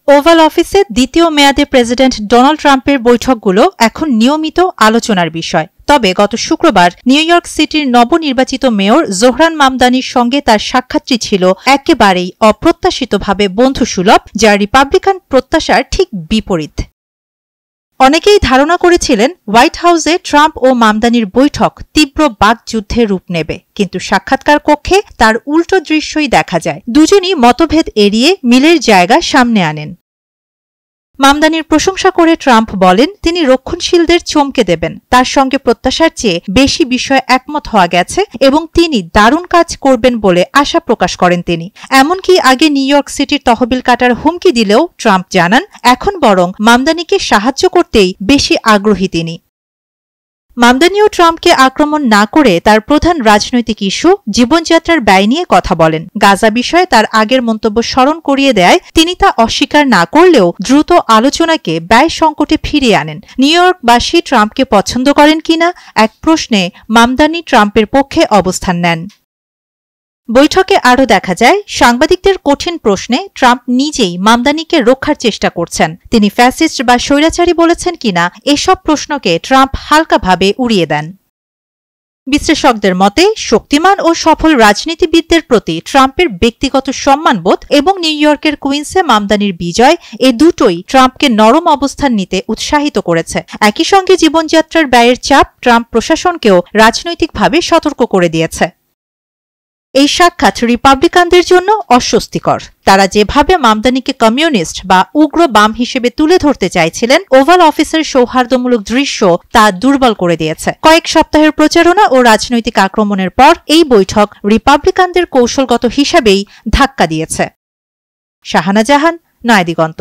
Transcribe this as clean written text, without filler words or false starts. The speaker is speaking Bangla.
ওভাল অফিসে দ্বিতীয় মেয়াদে প্রেসিডেন্ট ডোনাল্ড ট্রাম্পের বৈঠকগুলো এখন নিয়মিত আলোচনার বিষয়। তবে গত শুক্রবার নিউ ইয়র্ক সিটির নবনির্বাচিত মেয়র জোহরান মামদানির সঙ্গে তার সাক্ষাৎটি ছিল একেবারেই অপ্রত্যাশিতভাবে বন্ধুসুলভ, যা রিপাবলিকান প্রত্যাশার ঠিক বিপরীত। অনেকেই ধারণা করেছিলেন হোয়াইট হাউসে ট্রাম্প ও মামদানির বৈঠক তীব্র বাকযুদ্ধে রূপ নেবে, কিন্তু সাক্ষাৎকার কক্ষে তার উল্টো দৃশ্যই দেখা যায়। দুজনই মতভেদ এড়িয়ে মিলের জায়গা সামনে আনেন। মামদানির প্রশংসা করে ট্রাম্প বলেন তিনি রক্ষণশীলদের চমকে দেবেন, তার সঙ্গে প্রত্যাশার চেয়ে বেশি বিষয়ে একমত হওয়া গেছে এবং তিনি দারুণ কাজ করবেন বলে আশা প্রকাশ করেন তিনি। এমনকি আগে নিউ ইয়র্ক সিটির তহবিল কাটার হুমকি দিলেও ট্রাম্প জানান এখন বরং মামদানিকে সাহায্য করতেই বেশি আগ্রহী তিনি। মামদানিও ট্রাম্পকে আক্রমণ না করে তার প্রধান রাজনৈতিক ইস্যু জীবনযাত্রার ব্যয় নিয়ে কথা বলেন। গাজা বিষয়ে তার আগের মন্তব্য স্মরণ করিয়ে দেয় তিনি তা অস্বীকার না করলেও দ্রুত আলোচনাকে ব্যয় সংকটে ফিরিয়ে আনেন। নিউ ইয়র্কবাসী ট্রাম্পকে পছন্দ করেন কিনা এক প্রশ্নে মামদানি ট্রাম্পের পক্ষে অবস্থান নেন। বৈঠকে আরও দেখা যায় সাংবাদিকদের কঠিন প্রশ্নে ট্রাম্প নিজেই মামদানিকে রক্ষার চেষ্টা করছেন। তিনি ফ্যাসিস্ট বা স্বৈরাচারী বলেছেন কিনা এসব প্রশ্নকে ট্রাম্প হালকাভাবে উড়িয়ে দেন। বিশ্লেষকদের মতে শক্তিমান ও সফল রাজনীতিবিদদের প্রতি ট্রাম্পের ব্যক্তিগত সম্মানবোধ এবং নিউ ইয়র্কের কুইন্সে মামদানির বিজয় এ দুটোই ট্রাম্পকে নরম অবস্থান নিতে উৎসাহিত করেছে। একই সঙ্গে জীবনযাত্রার ব্যয়ের চাপ ট্রাম্প প্রশাসনকেও রাজনৈতিকভাবে সতর্ক করে দিয়েছে। এই সাক্ষাৎ রিপাবলিকানদের জন্য অস্বস্তিকর। তারা যেভাবে মামদানিকে কমিউনিস্ট বা উগ্র বাম হিসেবে তুলে ধরতে চাইছিলেন, ওভাল অফিসের সৌহার্দ্যমূলক দৃশ্য তা দুর্বল করে দিয়েছে। কয়েক সপ্তাহের প্রচারণা ও রাজনৈতিক আক্রমণের পর এই বৈঠক রিপাবলিকানদের কৌশলগত হিসাবেই ধাক্কা দিয়েছে। শাহানা জাহান, নয়াদিগন্ত।